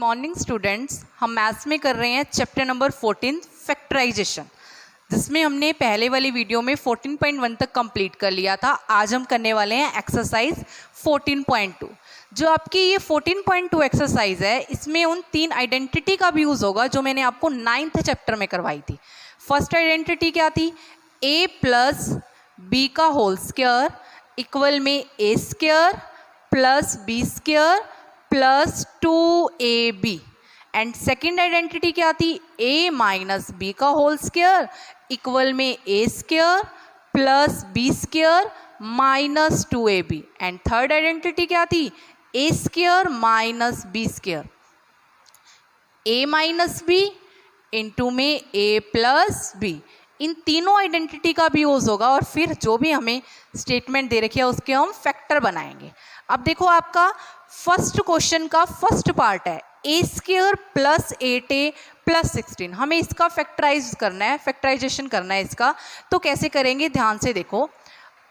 Morning students, हम maths में कर रहे हैं चैप्टर नंबर 14 फैक्टराइजेशन, जिसमें हमने पहले वाली वीडियो में 14.1 तक कंप्लीट कर लिया था। आज हम करने वाले हैं एक्सरसाइज 14.2। जो आपकी ये 14.2 एक्सरसाइज है, इसमें उन तीन आइडेंटिटी का भी यूज़ होगा जो मैंने आपको 9th चैप्टर में करवाई थी। फर्स्ट आइडेंटिटी क्या थी? a प्लस बी का होल स्क्वायर इक्वल में a square plus B square plus 2ab। And second identity क्या थी? a माइनस बी का होल स्क्वायर इक्वल में a square plus B square minus 2ab। And third identity क्या थी? a square minus B square, a minus B into में a plus B. इन तीनों identity का भी यूज़ होगा और फिर जो भी हमें स्टेटमेंट दे रखी है उसके हम फैक्टर बनाएंगे। अब देखो, आपका फर्स्ट क्वेश्चन का फर्स्ट पार्ट है A square plus 8a plus 16। हमें इसका फैक्टराइज करना है, फैक्टराइजेशन करना है इसका। तो कैसे करेंगे, ध्यान से देखो।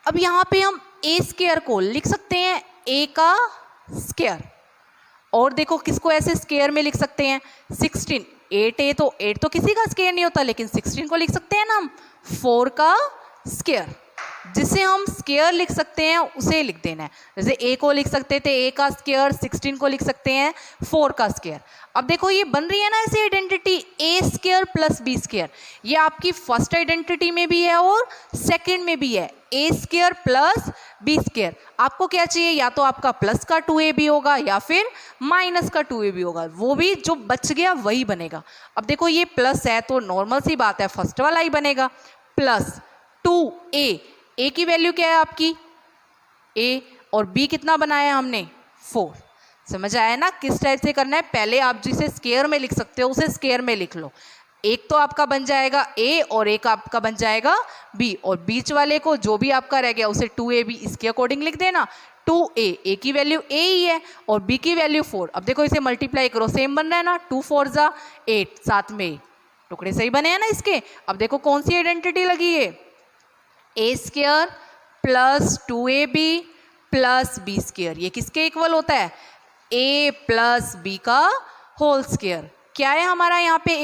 अब यहाँ पे हम ए स्क्वायर को लिख सकते हैं a का स्क्वायर, और देखो किसको ऐसे स्क्वायर में लिख सकते हैं? 16। 8a तो 8 तो किसी का स्क्वायर नहीं होता, लेकिन 16 को लिख सकते हैं ना हम 4 का स्क्वायर। जिसे हम स्क्वायर लिख सकते हैं उसे लिख देना है। जैसे a को लिख सकते थे a का स्क्वायर, 16 को लिख सकते हैं 4 का स्क्वायर। अब देखो ये बन रही है ना ऐसी identity a square plus B square. ये आपकी फर्स्ट आइडेंटिटी में भी है और सेकंड में भी है, a square plus B square. आपको क्या चाहिए? या तो आपका प्लस का 2ab होगा या फिर माइनस का 2ab होगा। वो भी जो बच गया वही बनेगा। अब देखो ये प्लस है तो नॉर्मल सी बात है, फर्स्ट वाला ही बनेगा। प्लस 2a, a की वैल्यू क्या है आपकी? a, और b कितना बनाया है हमने? 4। समझ आया ना किस टाइप से करना है? पहले आप जिसे स्क्वायर में लिख सकते हो उसे स्क्वायर में लिख लो। एक तो आपका बन जाएगा a और एक आपका बन जाएगा b, और बीच वाले को जो भी आपका रह गया उसे 2ab इसके अकॉर्डिंग लिख देना। 2a की वैल्यू a ही है और b की वैल्यू 4। अब देखो इसे मल्टीप्लाई करो, सेम बन रहा है ना, 2 4 जा 8, साथ में टुकड़े सही बने हैं ना इसके। अब देखो कौन सी आइडेंटिटी लगी है? a square plus 2ab plus B square. ये किसके इक्वल होता है? a प्लस बी का होल स्क्वायर। क्या है हमारा यहाँ पे?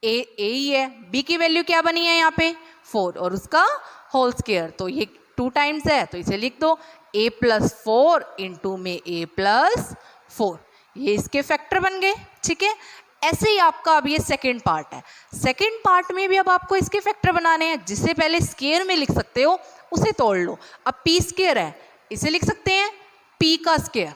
a ही है। b की वैल्यू क्या बनी है यहाँ पे? 4, और उसका होल स्क्वायर। तो ये 2 टाइम्स है तो इसे लिख दो a प्लस 4 इंटू में a प्लस 4। ये इसके फैक्टर बन गए। ठीक है, ऐसे ही आपका अब ये सेकेंड पार्ट है। सेकेंड पार्ट में भी अब आपको इसके फैक्टर बनाने हैं। जिसे पहले स्क्वायर में लिख सकते हो उसे तोड़ लो। अब p स्क्वायर है, इसे लिख सकते हैं p का स्क्वायर।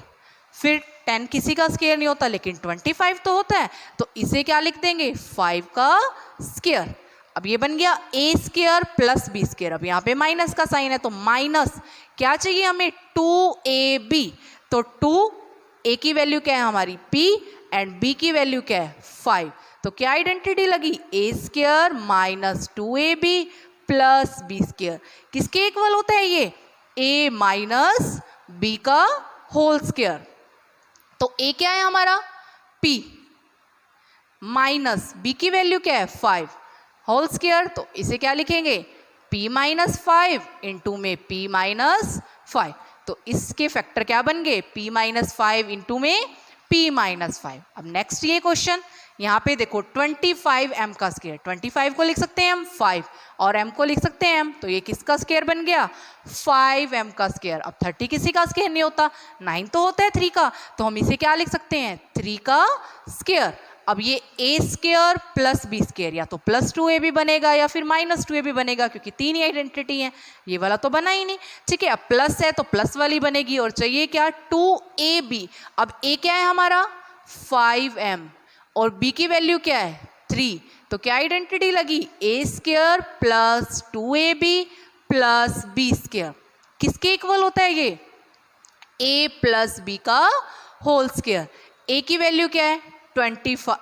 फिर 10 किसी का स्क्वायर नहीं होता लेकिन 25 तो होता है, तो इसे क्या लिख देंगे? 5 का स्क्वायर। अब ये बन गया a square plus B square. अब यहाँ पे माइनस का साइन है तो माइनस क्या चाहिए हमें? 2ab। तो 2a की वैल्यू क्या है हमारी? p, एंड b की वैल्यू क्या है? 5। तो क्या आइडेंटिटी लगी? a square minus 2ab plus B square. किसके इक्वल होता है ये? a माइनस b का होल स्क्वायर। तो a क्या है हमारा? p, माइनस b की वैल्यू क्या है? 5 होल स्क्वायर। तो इसे क्या लिखेंगे? p माइनस 5 इंटू में p माइनस 5। तो इसके फैक्टर क्या बन गए? p माइनस 5 इंटू में p माइनस 5। अब नेक्स्ट ये क्वेश्चन, यहाँ पे देखो 25m का स्क्वायर। 25 को लिख सकते हैं हम 5 और m को लिख सकते हैं m, तो ये किसका स्क्वायर बन गया? 5m का स्क्वायर। अब 30 किसी का स्क्वायर नहीं होता, 9 तो होता है 3 का, तो हम इसे क्या लिख सकते हैं? 3 का स्क्वायर। अब ये a square plus B square, या तो प्लस 2ab बनेगा या फिर माइनस 2ab बनेगा, क्योंकि तीन ही आइडेंटिटी है। ये वाला तो बना ही नहीं। ठीक है, अब प्लस है तो प्लस वाली बनेगी, और चाहिए क्या? 2ab। अब a क्या है हमारा? 5m, और b की वैल्यू क्या है? 3। तो क्या आइडेंटिटी लगी? a square plus 2ab plus B square. किसके इक्वल होता है ये? a प्लस b का होल स्क्वायर। a की वैल्यू क्या है? 25।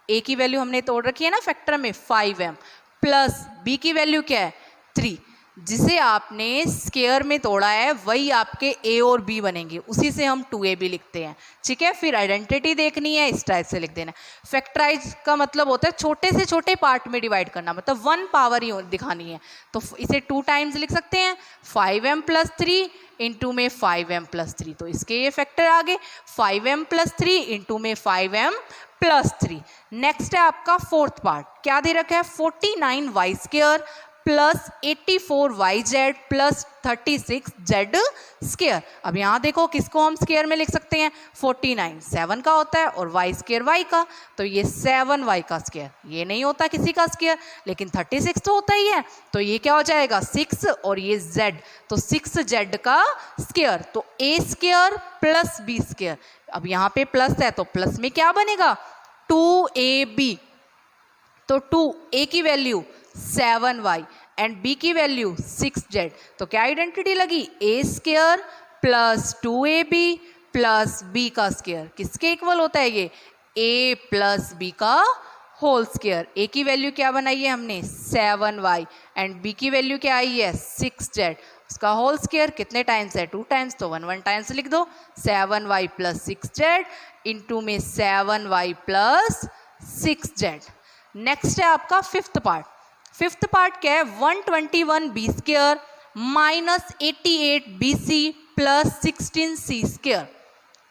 a की वैल्यू हमने तोड़ रखी है ना फैक्टर में, 5m, प्लस b की वैल्यू क्या है? 3। जिसे आपने स्क्वायर में तोड़ा है वही आपके ए और बी बनेंगे, उसी से हम 2ab लिखते हैं। ठीक है, फिर आइडेंटिटी देखनी है, इस टाइप से लिख देना। फैक्टराइज का मतलब होता है छोटे से छोटे पार्ट में डिवाइड करना, मतलब 1 पावर ही दिखानी है। तो इसे 2 टाइम्स लिख सकते हैं, 5m+3 इंटू में 5m+3, तो इसके ये फैक्टर आ गए 5m+3 इंटू में 5m+3। नेक्स्ट है आपका फोर्थ पार्ट, क्या दे रखा है 49y² plus 84yz plus 36z²। अब यहाँ देखो किसको हम स्क्वायर में लिख सकते हैं, 49 7 का होता है और y² y का, तो ये 7y का स्क्वायर, ये नहीं होता किसी का स्क्वायर, लेकिन 36 तो होता ही है, तो ये क्या हो जाएगा 6 और ये z, तो 6z का स्क्वायर, तो a² प्लस b²। अब यहाँ पे प्लस है तो प्लस में क्या बनेगा 2ab, तो 2a की वैल्यू 7y एंड b की वैल्यू 6z, तो क्या आइडेंटिटी लगी a² plus 2ab plus b का स्क्वायर, किसके इक्वल होता है ये a प्लस b का होल स्क्वायर। a की वैल्यू क्या बनाई है हमने 7y एंड b की वैल्यू क्या आई है 6z, उसका होल स्क्वायर कितने टाइम्स है 2 टाइम्स, तो 1 टाइम्स लिख दो, 7y प्लस 6z इंटू में 7y प्लस 6z। नेक्स्ट है आपका फिफ्थ पार्ट। फिफ्थ पार्ट क्या है 121b² minus 88bc plus 16c²।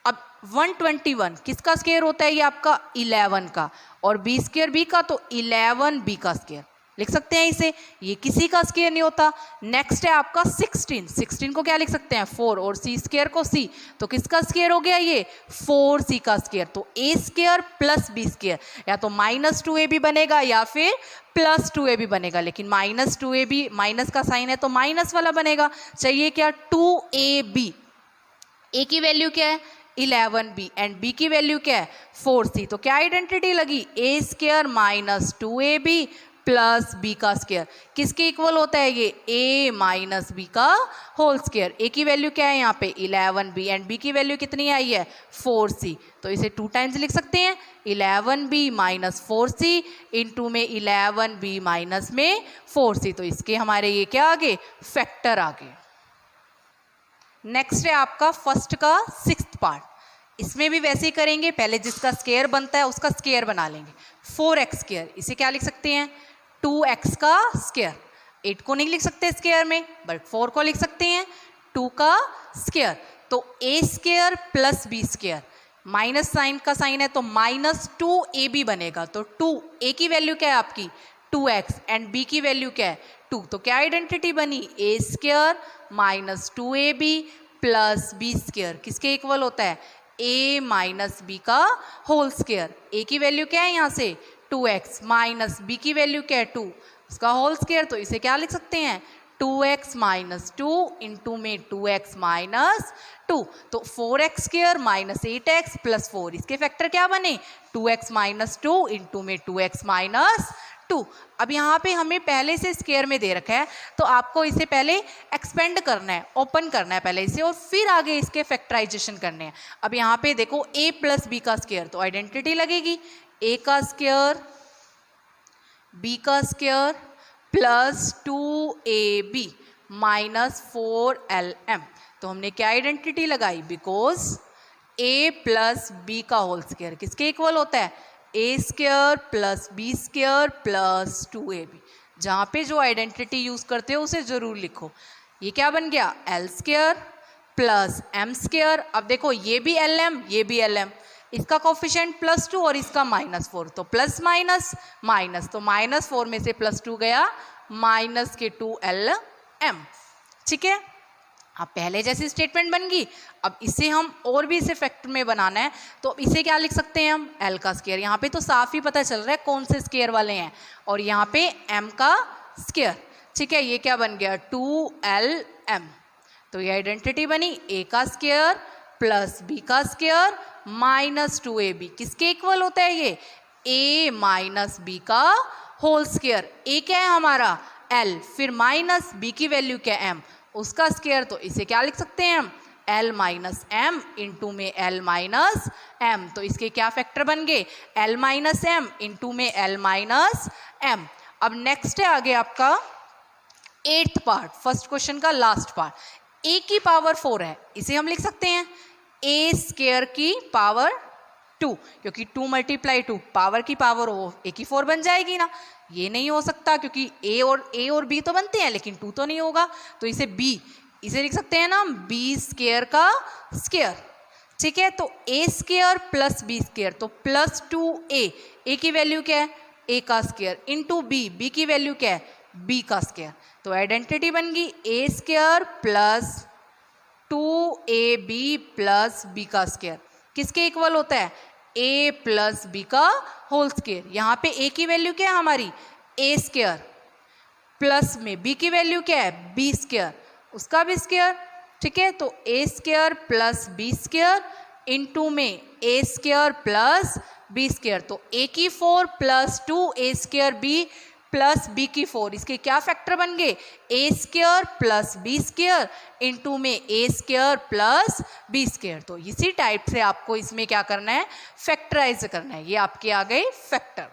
अब 121 किसका स्क्वायर होता है, ये आपका 11 का, और b² b का, तो 11b का स्क्वायर लिख सकते हैं इसे, ये किसी का स्क्वायर नहीं होता। नेक्स्ट है आपका 16 को क्या लिख सकते हैं 4 और c² को c, तो किसका स्क्वायर हो गया ये 4c का स्क्वायर, तो a² प्लस b², या तो -2ab बनेगा या फिर प्लस 2ab बनेगा, लेकिन -2ab माइनस का साइन है तो माइनस वाला बनेगा, चाहिए क्या 2ab। a की वैल्यू क्या है 11b एंड b की वैल्यू क्या है 4c, तो क्या आइडेंटिटी लगी a² minus 2ab plus b का स्क्वायर, किसके इक्वल होता है ये a माइनस b का होल स्क्वायर। a की वैल्यू क्या है यहाँ पे 11b एंड b की वैल्यू कितनी आई है 4c, तो इसे 2 टाइम्स लिख सकते हैं, 11b माइनस 4c इंटू में 11b माइनस में 4c, तो इसके हमारे ये क्या आ गए फैक्टर आ गए। नेक्स्ट है आपका फर्स्ट का 6th पार्ट, इसमें भी वैसे ही करेंगे, पहले जिसका स्क्वायर बनता है उसका स्क्वायर बना लेंगे। 4x², इसे क्या लिख सकते हैं 2x का स्क्वायर, 8 को नहीं लिख सकते स्क्वायर में बट 4 को लिख सकते हैं 2 का स्क्वायर, तो a² plus b², minus sign का साइन है तो -2ab बनेगा, तो 2a की वैल्यू क्या है आपकी 2x एंड b की वैल्यू क्या है 2, तो क्या आइडेंटिटी बनी a² minus 2ab plus b², किसके इक्वल होता है a माइनस b का होल स्क्वायर। a की वैल्यू क्या है यहाँ से 2x माइनस b की वैल्यू क्या है 2, उसका होल स्क्वायर, तो इसे क्या लिख सकते हैं 2x माइनस 2 इंटू में 2x माइनस 2, तो 4x² माइनस 8x प्लस 4, इसके फैक्टर क्या बने 2x माइनस 2 इंटू में 2x माइनस 2। अब यहाँ पे हमें पहले से स्क्वायर में दे रखा है, तो आपको इसे पहले एक्सपेंड करना है, ओपन करना है पहले इसे, और फिर आगे इसके फैक्टराइजेशन करने हैं। अब यहाँ पे देखो a प्लस b का स्क्वायर, तो आइडेंटिटी लगेगी a का स्क्वायर b का square plus 2ab minus 4lm, तो हमने क्या आइडेंटिटी लगाई बिकॉज a प्लस b का होल स्क्वायर किसके इक्वल होता है a² plus b² plus 2ab। जहाँ पे जो आइडेंटिटी यूज़ करते हो उसे ज़रूर लिखो। ये क्या बन गया l² प्लस m²। अब देखो ये भी lm ये भी lm, इसका कोफिशिएंट +2 और इसका -4, तो प्लस माइनस माइनस, तो -4 में से +2 गया माइनस के 2lm। ठीक है, अब पहले जैसी स्टेटमेंट बन गई। अब इसे हम और भी इसे फैक्टर में बनाना है, तो अब इसे क्या लिख सकते हैं हम l का स्क्वायर। यहाँ पे तो साफ ही पता चल रहा है कौन से स्क्वायर वाले हैं, और यहाँ पे m का स्क्वायर। ठीक है, ये क्या बन गया 2lm, तो ये आइडेंटिटी बनी a का स्क्वायर प्लस b का स्क्वायर माइनस 2ab, किसके इक्वल होता है ये a माइनस b का होल स्क्वायर। a क्या है हमारा l, फिर माइनस b की वैल्यू क्या m, उसका स्क्वायर, तो इसे क्या लिख सकते हैं हम l माइनस m इंटू में l माइनस m, तो इसके क्या फैक्टर बन गए l माइनस m इंटू में l माइनस m। अब नेक्स्ट है आगे आपका 8th पार्ट, फर्स्ट क्वेश्चन का लास्ट पार्ट, a की पावर 4 है, इसे हम लिख सकते हैं a स्क्वायर की पावर 2, क्योंकि 2 मल्टीप्लाई 2 पावर की पावर वो a की 4 बन जाएगी ना। ये नहीं हो सकता क्योंकि a और b तो बनते हैं लेकिन 2 तो नहीं होगा, तो इसे लिख सकते हैं ना हम b स्क्वायर का स्क्वायर। ठीक है, तो a square plus b square, तो प्लस 2a, a की वैल्यू क्या है a का स्क्वायर, इंटू b की वैल्यू क्या है b का स्क्वायर। तो आइडेंटिटी बन गई a square plus 2ab plus b का स्क्वायर किसके इक्वल होता है a प्लस b का होल स्क्वायर। यहाँ पे a की वैल्यू क्या है हमारी a स्क्वायर, प्लस में b की वैल्यू क्या है b स्क्वायर, उसका भी स्क्वायर। ठीक है, तो a square plus b square into में a square plus b square, तो a की 4 plus 2a square b plus b की 4, इसके क्या फैक्टर बन गए a square plus b square into में a square plus b square. तो इसी टाइप से आपको इसमें क्या करना है फैक्टराइज करना है। ये आपके आ गए फैक्टर।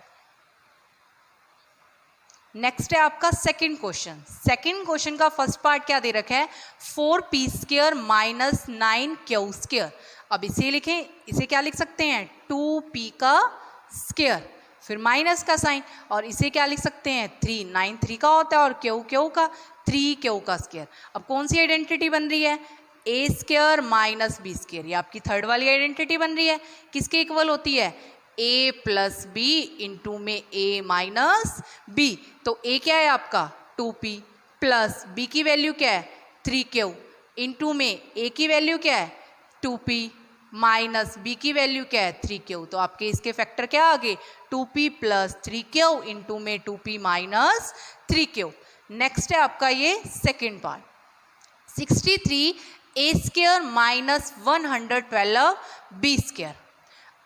नेक्स्ट है आपका सेकंड क्वेश्चन। सेकंड क्वेश्चन का फर्स्ट पार्ट क्या दे रखा है 4p square minus 9q square. अब इसे लिखें, इसे क्या लिख सकते हैं 2p का स्क्वायर, फिर माइनस का साइन, और इसे क्या लिख सकते हैं 3, 9 3 का होता है और क्यू का 3q का स्क्वायर। अब कौन सी आइडेंटिटी बन रही है a square minus b square, ये आपकी थर्ड वाली आइडेंटिटी बन रही है, किसके इक्वल होती है a प्लस b इंटू में a माइनस b। तो a क्या है आपका 2p प्लस b की वैल्यू क्या है 3q इंटू में a की वैल्यू क्या है 2p माइनस b की वैल्यू क्या है 3q। तो आपके इसके फैक्टर क्या आ गए 2p प्लस 3q इंटू में 2p माइनस 3q। नेक्स्ट है आपका ये second part 63 a square minus 112 b square.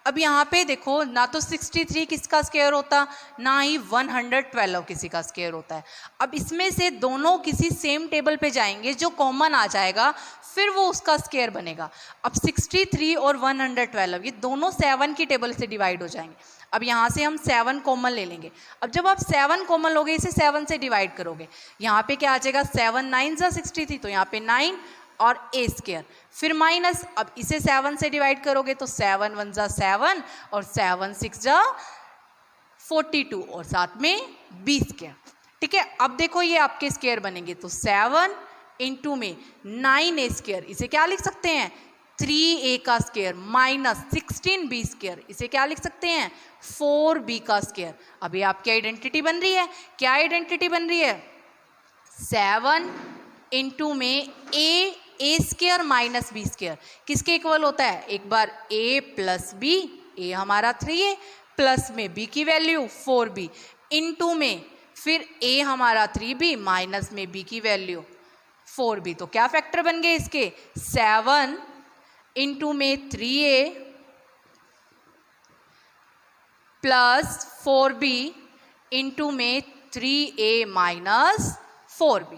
अब यहाँ पे देखो ना तो 63 किसका स्क्वायर होता ना ही 112 किसी का स्क्वायर होता है। अब इसमें से दोनों किसी सेम टेबल पे जाएंगे, जो कॉमन आ जाएगा फिर वो उसका स्क्वायर बनेगा। अब 63 और 112 ये दोनों 7 की टेबल से डिवाइड हो जाएंगे। अब यहाँ से हम 7 कॉमन ले लेंगे। अब जब आप 7 कॉमन लोगे इसे 7 से डिवाइड करोगे, यहाँ पे क्या आ जाएगा 7 9 जा 63, तो यहाँ पे 9 और a स्क्वायर, फिर माइनस, अब इसे 7 से डिवाइड करोगे तो 7 1 जा 7 और 7 6 जा 42 और साथ में b स्क्वायर। ठीक है, अब देखो ये आपके स्क्वायर बनेंगे, तो 7 इंटू में 9a स्क्वायर, इसे क्या लिख सकते हैं 3a का स्क्वायर माइनस 16b स्क्वायर, इसे क्या लिख सकते हैं 4b का स्क्वायर। अब ये आपकी आइडेंटिटी बन रही है, क्या आइडेंटिटी बन रही है 7 इंटू में a square minus b square किसके इक्वल होता है, एक बार a प्लस b, a हमारा 3a प्लस में b की वैल्यू 4b इंटू में फिर a हमारा 3b माइनस में b की वैल्यू 4b। तो क्या फैक्टर बन गए इसके 7 इंटू में 3a प्लस 4b इंटू में 3a माइनस 4b।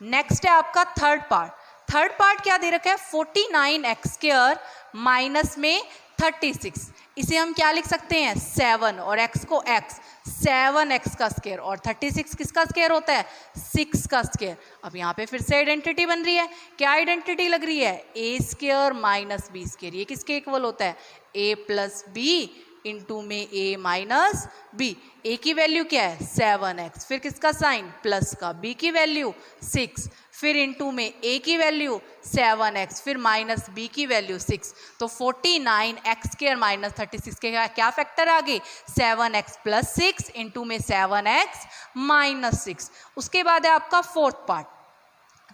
नेक्स्ट है आपका थर्ड पार्ट। थर्ड पार्ट क्या दे रखा है 49x स्क्वायर माइनस में 36, इसे हम क्या लिख सकते हैं 7 और x को x, 7x का स्क्वायर और 36 किसका स्क्वायर होता है 6 का स्क्वायर। अब यहाँ पे फिर से आइडेंटिटी बन रही है, क्या आइडेंटिटी लग रही है a square minus b square, ये किसके इक्वल होता है a प्लस b इंटू में a माइनस b। a की वैल्यू क्या है 7x, फिर किसका साइन प्लस का, b की वैल्यू 6, फिर इंटू में a की वैल्यू 7x, फिर माइनस b की वैल्यू 6। तो 49x स्क्वायर माइनस 36 के क्या फैक्टर आ गए 7x प्लस 6 इंटू में 7x माइनस 6। उसके बाद है आपका फोर्थ पार्ट।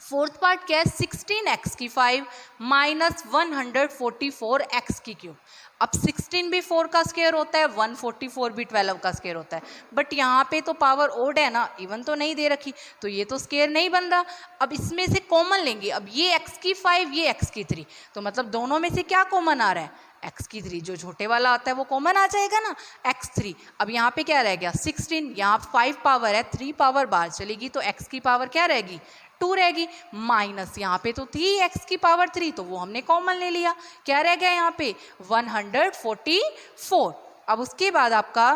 फोर्थ पार्ट क्या है 16x की 5 माइनस 144x की क्यूब। अब 16 भी 4 का स्क्वायर होता है, 144 भी 12 का स्क्वायर होता है, बट यहाँ पे तो पावर ओड है ना, इवन तो नहीं दे रखी, तो ये तो स्क्वायर नहीं बन रहा। अब इसमें से कॉमन लेंगे, अब ये x की 5 ये x की 3, तो मतलब दोनों में से क्या कॉमन आ रहा है x की 3, जो छोटे वाला आता है वो कॉमन आ जाएगा ना x3। अब यहाँ पे क्या रह गया 16, यहाँ 5 पावर है 3 पावर बाहर चलेगी तो x की पावर क्या रहेगी 2 रहेगी, माइनस यहाँ पे तो थी x की पावर 3 तो वो हमने कॉमन ले लिया, क्या रह गया यहाँ पे 144। अब उसके बाद आपका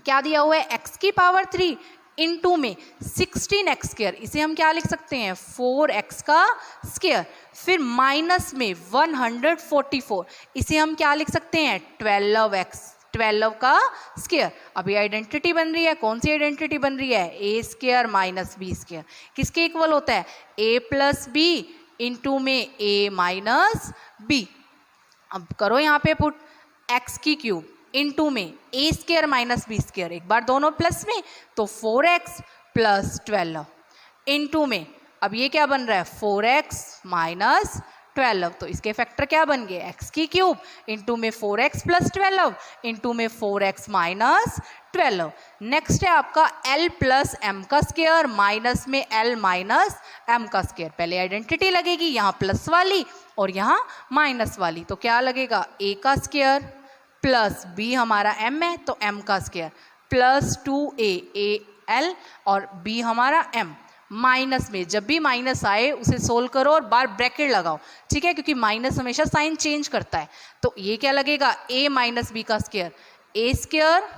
क्या दिया हुआ है x की पावर 3 इनटू में 16x स्क्वायर, इसे हम क्या लिख सकते हैं 4x का स्क्वायर, फिर माइनस में 144, इसे हम क्या लिख सकते हैं 12 का स्क्वायर। अभी आइडेंटिटी बन रही है, कौन सी आइडेंटिटी बन रही है A square minus B square, किसके इक्वल होता है a प्लस बी इंटू में a माइनस बी। अब करो यहाँ पे पुट x की क्यूब इंटू में a square minus B square, एक बार दोनों प्लस में तो 4x प्लस 12 इंटू में अब ये क्या बन रहा है 4x माइनस 12, तो इसके फैक्टर क्या बन गए x की क्यूब इंटू में 4x प्लस 12 इंटू में 4x माइनस 12। नेक्स्ट है आपका l प्लस m का स्क्वायर माइनस में l माइनस m का स्क्वायर। पहले आइडेंटिटी लगेगी यहाँ प्लस वाली और यहाँ माइनस वाली, तो क्या लगेगा a का स्क्वायर प्लस b हमारा m है तो m का स्क्वायर प्लस 2a l और b हमारा m, माइनस में जब भी माइनस आए उसे सोल्व करो और बार ब्रैकेट लगाओ, ठीक है, क्योंकि माइनस हमेशा साइन चेंज करता है। तो ये क्या लगेगा a माइनस बी का square a square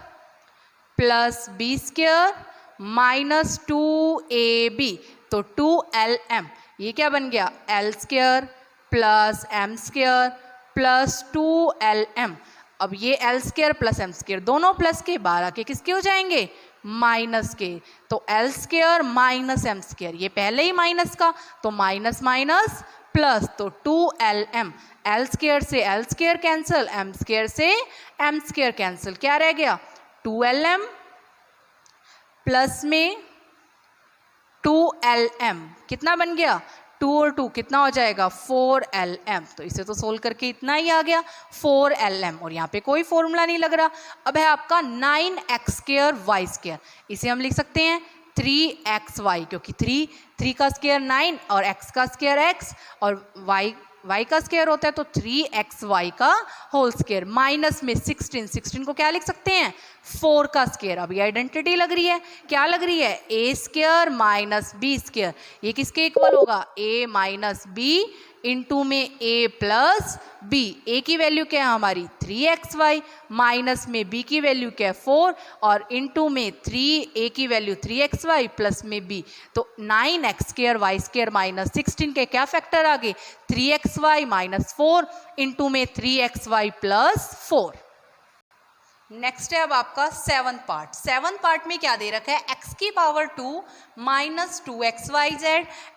plus B square minus 2ab, तो 2lm, ये क्या बन गया l square plus m square plus 2lm। अब ये l square plus m square दोनों प्लस के बाहर आके किसके हो जाएंगे माइनस के, तो l square minus m square, ये पहले ही माइनस का तो माइनस माइनस प्लस, तो 2lm, l स्क्वायर से l square cancel, m square से m स्क्वायर कैंसिल, क्या रह गया 2lm प्लस में 2lm, कितना बन गया 2 और 2 कितना हो जाएगा 4lm, तो इसे तो सोल्व करके इतना ही आ गया 4lm और यहाँ पे कोई फॉर्मूला नहीं लग रहा। अब है आपका 9x स्क्वायर y स्क्वायर, इसे हम लिख सकते हैं 3xy, क्योंकि 3 का स्क्वायर 9 और x का स्क्वायर x और y का स्क्वायर होता है तो 3xy का होल स्क्वायर माइनस में 16 को क्या लिख सकते हैं 4 का स्क्वायर। अभी आइडेंटिटी लग रही है, क्या लग रही है a square minus B square, ये किसके इक्वल होगा a माइनस बी इंटू में a प्लस बी, a की वैल्यू क्या है हमारी 3xy माइनस में b की वैल्यू क्या है 4 और इंटू में 3a की वैल्यू 3xy प्लस में b, तो 9x square y square minus 16 के क्या फैक्टर आ गए 3xy माइनस 4 इंटू में 3xy प्लस 4। नेक्स्ट है अब आपका 7th पार्ट में क्या दे रखा है x की power 2 minus 2xyz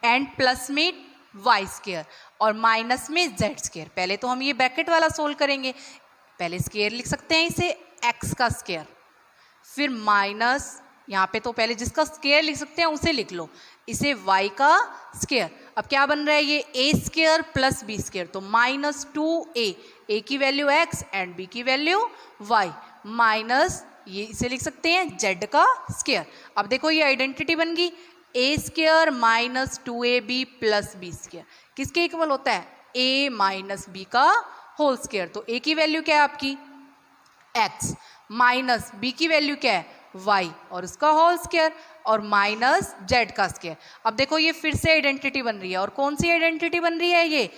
and plus में y स्क्वायर और माइनस में z स्क्वायर। पहले तो हम ये ब्रैकेट वाला सोल्व करेंगे, पहले स्क्वायर लिख सकते हैं इसे x का स्क्वायर, फिर माइनस यहाँ पे तो पहले जिसका स्क्वायर लिख सकते हैं उसे लिख लो, इसे y का स्क्वायर। अब क्या बन रहा है ये a square plus b square, तो माइनस 2a की वैल्यू x एंड b की वैल्यू y माइनस ये इसे लिख सकते हैं z का स्क्वायर। अब देखो ये आइडेंटिटी बन गई a square minus 2ab plus b square, किसके इक्वल होता है a माइनस b का होल स्क्वायर, तो a की वैल्यू क्या है आपकी x माइनस b की वैल्यू क्या है y और उसका होल स्क्वायर और माइनस z का स्क्वायर। अब देखो ये फिर से आइडेंटिटी बन रही है और कौन सी आइडेंटिटी बन रही है ये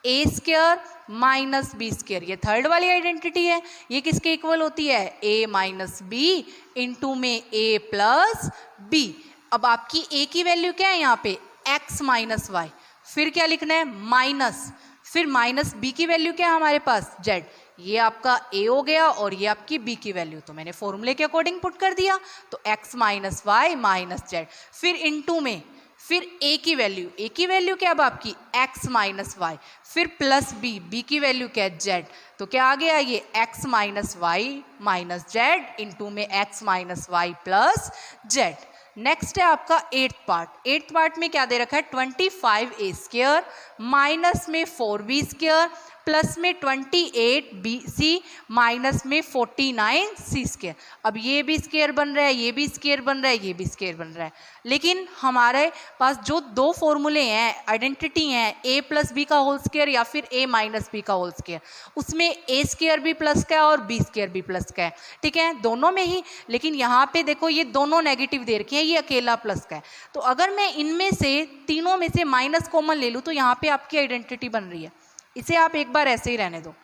a square minus B square, ये थर्ड वाली आइडेंटिटी है, ये किसके इक्वल होती है a माइनस बी इंटू में a प्लस बी। अब आपकी a की वैल्यू क्या है यहाँ पे x माइनस वाई, फिर क्या लिखना है माइनस, फिर माइनस b की वैल्यू क्या है हमारे पास z, ये आपका a हो गया और ये आपकी b की वैल्यू तो मैंने फॉर्मूले के अकॉर्डिंग पुट कर दिया, तो x minus Y minus z, फिर इनटू में फिर a की वैल्यू क्या अब आपकी x माइनस वाई, फिर प्लस b की वैल्यू क्या है z, तो क्या आ गया ये x minus Y minus z into में x minus Y plus z। Next है आपका 8th पार्ट में क्या दे रखा है 25a स्क्वायर माइनस में 4b स्क्वायर प्लस में 28bc माइनस में 49c स्क्वायर। अब ये भी स्क्वायर बन रहा है, ये भी स्क्वायर बन रहा है, ये भी स्क्वायर बन रहा है, लेकिन हमारे पास जो दो फॉर्मूले हैं आइडेंटिटी हैं a प्लस बी का होल स्क्वायर या फिर a माइनस बी का होल स्क्वायर, उसमें a स्क्वायर भी प्लस का है और b स्क्वायर भी प्लस का है, ठीक है दोनों में ही, लेकिन यहाँ पे देखो ये दोनों नेगेटिव दे रखे हैं, ये अकेला प्लस का है, तो अगर मैं इनमें से तीनों में से माइनस कॉमन ले लूँ तो यहाँ पे आपकी आइडेंटिटी बन रही है, इसे आप एक बार ऐसे ही रहने दो,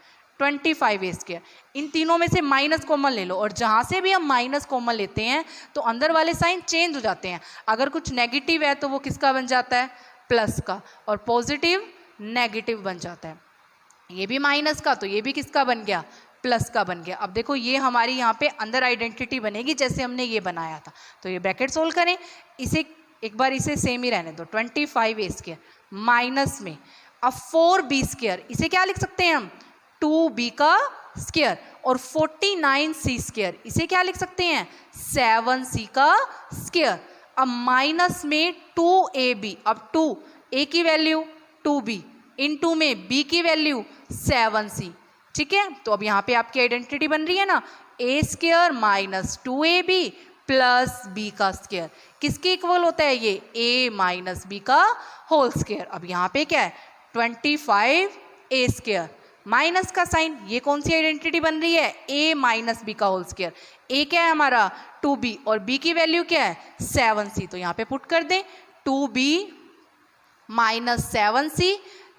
25a²। इन तीनों में से माइनस कॉमन ले लो, और जहाँ से भी हम माइनस कॉमन लेते हैं तो अंदर वाले साइन चेंज हो जाते हैं। अगर कुछ नेगेटिव है तो वो किसका बन जाता है, प्लस का, और पॉजिटिव नेगेटिव बन जाता है। ये भी माइनस का तो ये भी किसका बन गया, प्लस का बन गया। अब देखो ये हमारी यहाँ पे अंदर आइडेंटिटी बनेगी जैसे हमने ये बनाया था। तो ये ब्रैकेट सोल्व करें, इसे एक बार इसे सेम ही रहने दो, 25a² माइनस में अब 4b², इसे क्या लिख सकते हैं हम, 2b का स्क्वायर, और 49c², इसे क्या लिख सकते हैं, 7c का स्क्वायर। अब माइनस में 2ab, अब 2a की वैल्यू 2b, इनटू में b की वैल्यू 7c, ठीक है। तो अब यहाँ पे आपकी आइडेंटिटी बन रही है ना, a² minus 2ab plus b का स्क्वायर, किसके इक्वल होता है ये, a माइनस b का होल स्क्वायर। अब यहाँ पे क्या है, 25a² माइनस का साइन, ये कौन सी आइडेंटिटी बन रही है, a माइनस b का होल स्क्वायर। a क्या है हमारा 2b, और b की वैल्यू क्या है 7c, तो यहाँ पे पुट कर दें 2b माइनस 7c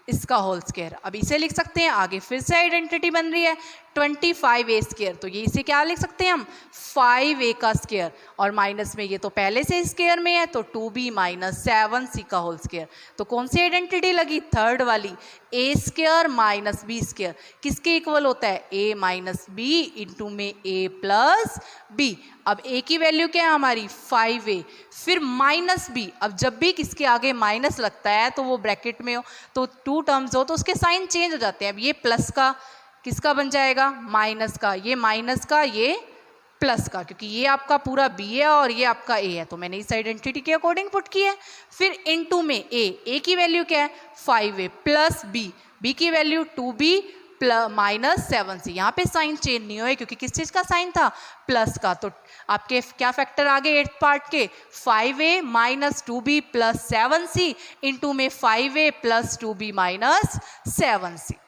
इसका होल स्क्वायर। अब इसे लिख सकते हैं, आगे फिर से आइडेंटिटी बन रही है 25a², तो ये इसे क्या लिख सकते हैं हम, 5a का स्क्वायर, और माइनस में ये तो पहले से स्क्वायर में है तो 2b माइनस 7c का होल स्क्वायर। तो कौन सी आइडेंटिटी लगी, थर्ड वाली, a² माइनस b², किसके इक्वल होता है, a माइनस b इंटू में a प्लस b। अब a की वैल्यू क्या है हमारी 5a, फिर माइनस b, अब जब भी किसके आगे माइनस लगता है तो वो ब्रैकेट में हो, तो 2 टर्म्स हो तो उसके साइन चेंज हो जाते हैं। अब ये प्लस का किसका बन जाएगा, माइनस का, ये माइनस का, ये प्लस का, क्योंकि ये आपका पूरा b है और ये आपका a है, तो मैंने इस आइडेंटिटी के अकॉर्डिंग पुट किया है। फिर इनटू में a की वैल्यू क्या है 5a प्लस b की वैल्यू 2b माइनस 7c, यहाँ पे साइन चेंज नहीं हुए क्योंकि किस चीज़ का साइन था, प्लस का। तो आपके क्या फैक्टर आ गए 8th पार्ट के, 5a minus 2b plus 7c into में 5a plus 2b minus 7c।